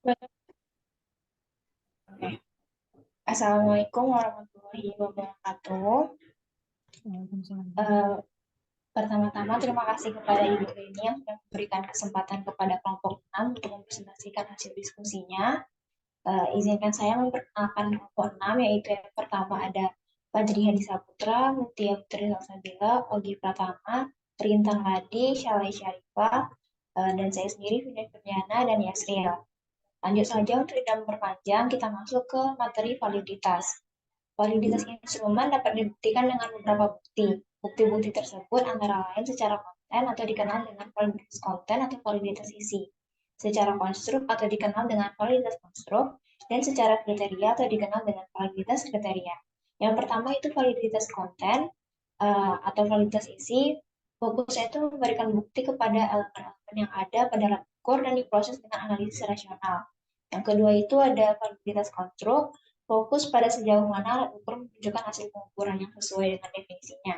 Oke. Assalamualaikum warahmatullahi wabarakatuh. Waalaikumsalam. Eh, Pertama-tama terima kasih kepada Ibu Rini yang sudah memberikan kesempatan kepada kelompok 6 untuk mempresentasikan hasil diskusinya. Izinkan saya memperkenalkan kelompok 6, yaitu yang pertama ada Fajri Hadi Saputra, Mutia Putri Salsabila, Ogi Pratama, Rintang Ladi, Syalai Syarifah, dan saya sendiri Vinay Kurniana dan Yasriel. Lanjut saja untuk tidak memperpanjang, kita masuk ke materi validitas. Validitas instrumen dapat dibuktikan dengan beberapa bukti. Bukti-bukti tersebut antara lain secara konten atau dikenal dengan validitas konten atau validitas isi, secara konstruk atau dikenal dengan validitas konstruk, dan secara kriteria atau dikenal dengan validitas kriteria. Yang pertama itu validitas konten atau validitas isi. Fokusnya itu memberikan bukti kepada elemen-elemen yang ada pada alat ukur dan diproses dengan analisis rasional. Yang kedua itu ada validitas konstruk, fokus pada sejauh mana alat ukur menunjukkan hasil pengukuran yang sesuai dengan definisinya.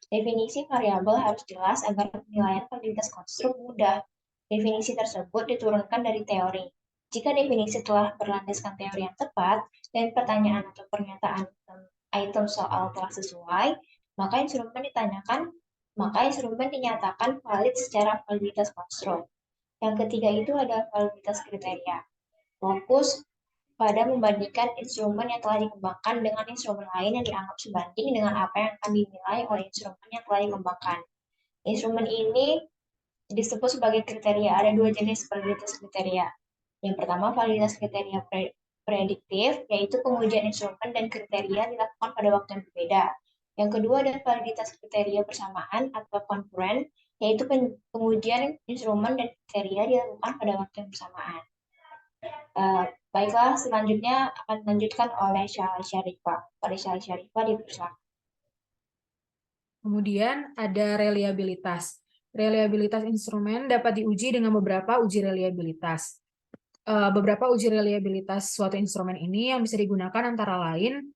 Definisi variabel harus jelas agar penilaian validitas konstruk mudah. Definisi tersebut diturunkan dari teori. Jika definisi telah berlandaskan teori yang tepat dan pertanyaan atau pernyataan item soal telah sesuai, maka instrumen ditanyakan, maka instrumen dinyatakan valid secara validitas konstruk. Yang ketiga itu ada validitas kriteria. Fokus pada membandingkan instrumen yang telah dikembangkan dengan instrumen lain yang dianggap sebanding dengan apa yang akan dinilai oleh instrumen yang telah dikembangkan. Instrumen ini disebut sebagai kriteria. Ada dua jenis validitas kriteria. Yang pertama, validitas kriteria prediktif, yaitu pengujian instrumen dan kriteria dilakukan pada waktu yang berbeda. Yang kedua ada validitas kriteria bersamaan atau concurrent, yaitu pengujian instrumen dan kriteria dilakukan pada waktu yang bersamaan. Baiklah, selanjutnya akan dilanjutkan oleh Syahal Syarifah. Pada Syahal Syarifah dipersilakan. Kemudian ada reliabilitas. Reliabilitas instrumen dapat diuji dengan beberapa uji reliabilitas. Beberapa uji reliabilitas suatu instrumen ini yang bisa digunakan antara lain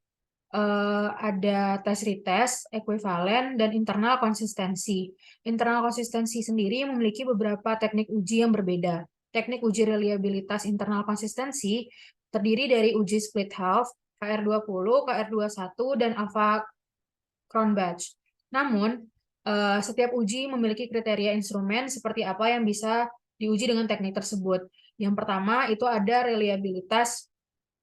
ada tes retest, ekuivalen, dan internal konsistensi. Internal konsistensi sendiri memiliki beberapa teknik uji yang berbeda. Teknik uji reliabilitas internal konsistensi terdiri dari uji split half, KR20, KR21, dan alpha Cronbach. Namun, setiap uji memiliki kriteria instrumen seperti apa yang bisa diuji dengan teknik tersebut. Yang pertama itu ada reliabilitas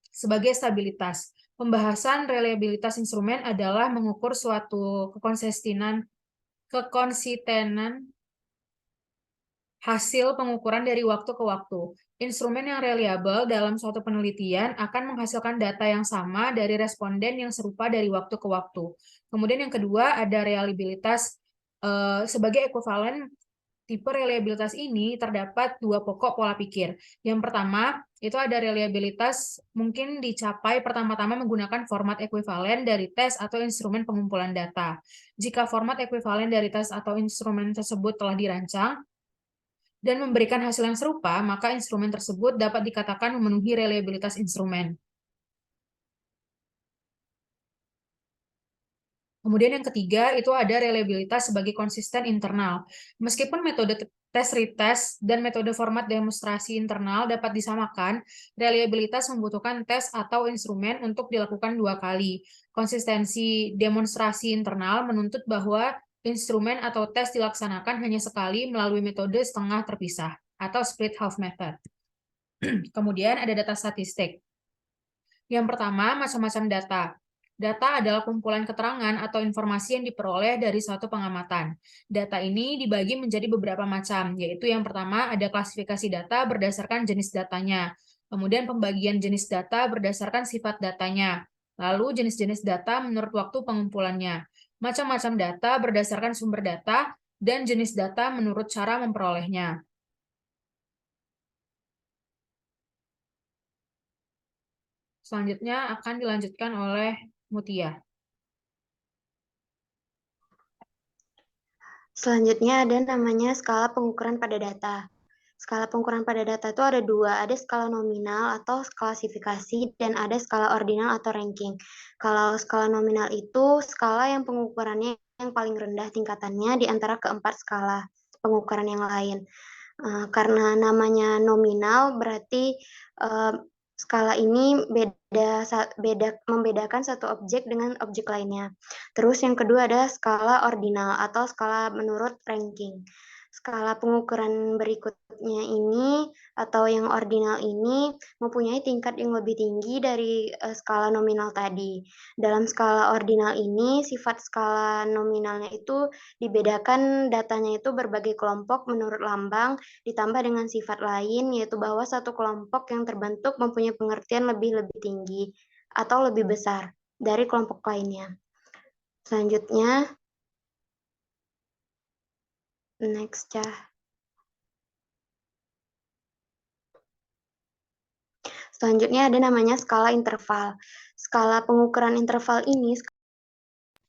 sebagai stabilitas. Pembahasan reliabilitas instrumen adalah mengukur suatu kekonsistenan hasil pengukuran dari waktu ke waktu. Instrumen yang reliable dalam suatu penelitian akan menghasilkan data yang sama dari responden yang serupa dari waktu ke waktu. Kemudian yang kedua ada reliabilitas sebagai ekuivalen. Tipe reliabilitas ini terdapat dua pokok pola pikir. Yang pertama, itu ada reliabilitas mungkin dicapai pertama-tama menggunakan format ekuivalen dari tes atau instrumen pengumpulan data. Jika format ekuivalen dari tes atau instrumen tersebut telah dirancang dan memberikan hasil yang serupa, maka instrumen tersebut dapat dikatakan memenuhi reliabilitas instrumen. Kemudian yang ketiga itu ada reliabilitas sebagai konsisten internal. Meskipun metode tes retest dan metode format demonstrasi internal dapat disamakan, reliabilitas membutuhkan tes atau instrumen untuk dilakukan dua kali. Konsistensi demonstrasi internal menuntut bahwa instrumen atau tes dilaksanakan hanya sekali melalui metode setengah terpisah atau split half method. Kemudian ada data statistik. Yang pertama, macam-macam data. Data adalah kumpulan keterangan atau informasi yang diperoleh dari suatu pengamatan. Data ini dibagi menjadi beberapa macam, yaitu yang pertama ada klasifikasi data berdasarkan jenis datanya, kemudian pembagian jenis data berdasarkan sifat datanya, lalu jenis-jenis data menurut waktu pengumpulannya, macam-macam data berdasarkan sumber data, dan jenis data menurut cara memperolehnya. Selanjutnya akan dilanjutkan oleh Mutia. Selanjutnya ada namanya skala pengukuran pada data. Skala pengukuran pada data itu ada dua, ada skala nominal atau klasifikasi, dan ada skala ordinal atau ranking. Kalau skala nominal itu skala yang pengukurannya yang paling rendah tingkatannya di antara keempat skala pengukuran yang lain. Karena namanya nominal berarti skala ini membedakan satu objek dengan objek lainnya. Terus yang kedua ada skala ordinal atau skala menurut ranking. Skala pengukuran berikutnya ini atau yang ordinal ini mempunyai tingkat yang lebih tinggi dari skala nominal tadi. Dalam skala ordinal ini, sifat skala nominalnya itu dibedakan datanya itu berbagai kelompok menurut lambang ditambah dengan sifat lain, yaitu bahwa satu kelompok yang terbentuk mempunyai pengertian lebih tinggi atau lebih besar dari kelompok lainnya. Selanjutnya, next ya. Selanjutnya ada namanya skala interval. Skala pengukuran interval ini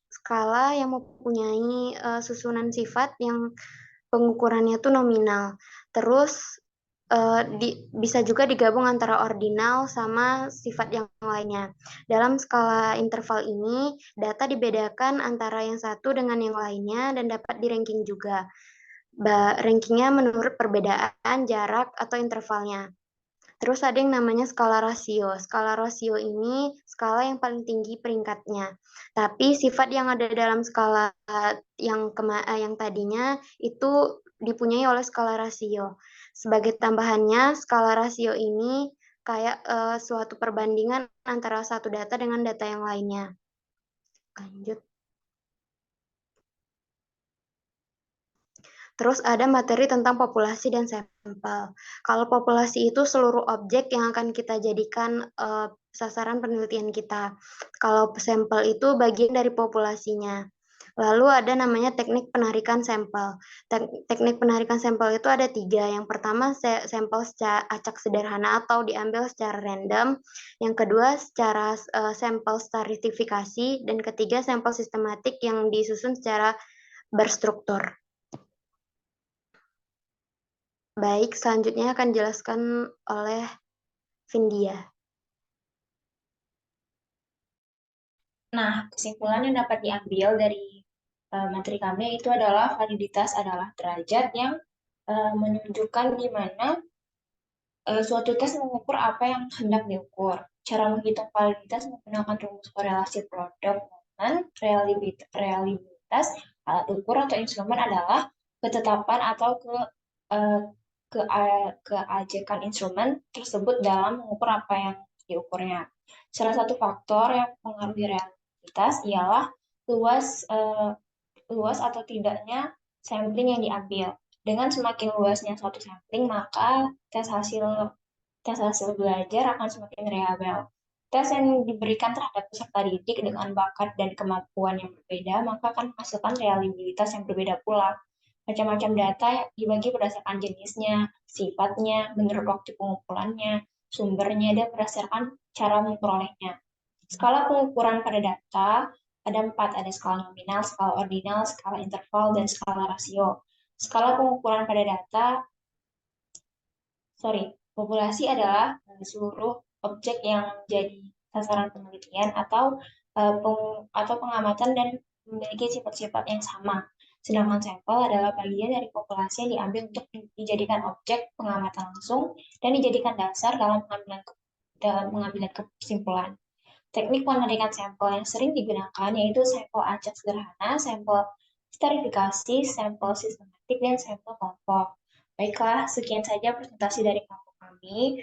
skala yang mempunyai susunan sifat yang pengukurannya itu nominal. Terus bisa juga digabung antara ordinal sama sifat yang lainnya. Dalam skala interval ini, data dibedakan antara yang satu dengan yang lainnya dan dapat di-ranking juga. Rankingnya menurut perbedaan, jarak, atau intervalnya. Terus ada yang namanya skala rasio. Skala rasio ini skala yang paling tinggi peringkatnya. Tapi sifat yang ada dalam skala yang tadinya itu dipunyai oleh skala rasio. Sebagai tambahannya, skala rasio ini kayak suatu perbandingan antara satu data dengan data yang lainnya. Lanjut. Terus ada materi tentang populasi dan sampel. Kalau populasi itu seluruh objek yang akan kita jadikan sasaran penelitian kita. Kalau sampel itu bagian dari populasinya. Lalu ada namanya teknik penarikan sampel. Teknik penarikan sampel itu ada 3. Yang pertama sampel secara acak sederhana atau diambil secara random. Yang kedua secara sampel stratifikasi. Dan ketiga sampel sistematik yang disusun secara berstruktur. Baik, selanjutnya akan dijelaskan oleh Vindia. Nah, kesimpulan yang dapat diambil dari materi kami itu adalah validitas adalah derajat yang menunjukkan di mana suatu tes mengukur apa yang hendak diukur. Cara menghitung validitas menggunakan rumus korelasi produk momen, reliabilitas alat ukur atau instrumen adalah ketetapan atau keajekan instrumen tersebut dalam mengukur apa yang diukurnya. Salah satu faktor yang mempengaruhi realitas ialah luas atau tidaknya sampling yang diambil. Dengan semakin luasnya suatu sampling, maka tes hasil belajar akan semakin reliable. Tes yang diberikan terhadap peserta didik dengan bakat dan kemampuan yang berbeda, maka akan menghasilkan reliabilitas yang berbeda pula. Macam-macam data dibagi berdasarkan jenisnya, sifatnya, menurut waktu pengumpulannya, sumbernya, dan berdasarkan cara memperolehnya. Skala pengukuran pada data ada 4, ada skala nominal, skala ordinal, skala interval, dan skala rasio. Skala pengukuran pada data, populasi adalah seluruh objek yang menjadi sasaran penelitian atau pengamatan dan memiliki sifat-sifat yang sama. Sedangkan sampel adalah bagian dari populasi yang diambil untuk dijadikan objek pengamatan langsung dan dijadikan dasar dalam pengambilan kesimpulan. Teknik penarikan sampel yang sering digunakan yaitu sampel acak sederhana, sampel stratifikasi, sampel sistematik, dan sampel kelompok. Baiklah, sekian saja presentasi dari kelompok kami.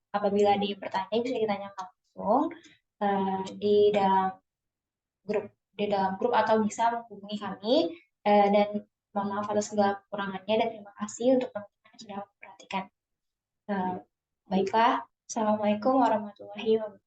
Apabila ada yang bertanya bisa ditanyakan langsung di dalam grup atau bisa menghubungi kami dan mohon maaf atas segala kekurangannya dan terima kasih untuk teman-teman yang sudah memperhatikan. Baiklah, Assalamualaikum warahmatullahi wabarakatuh.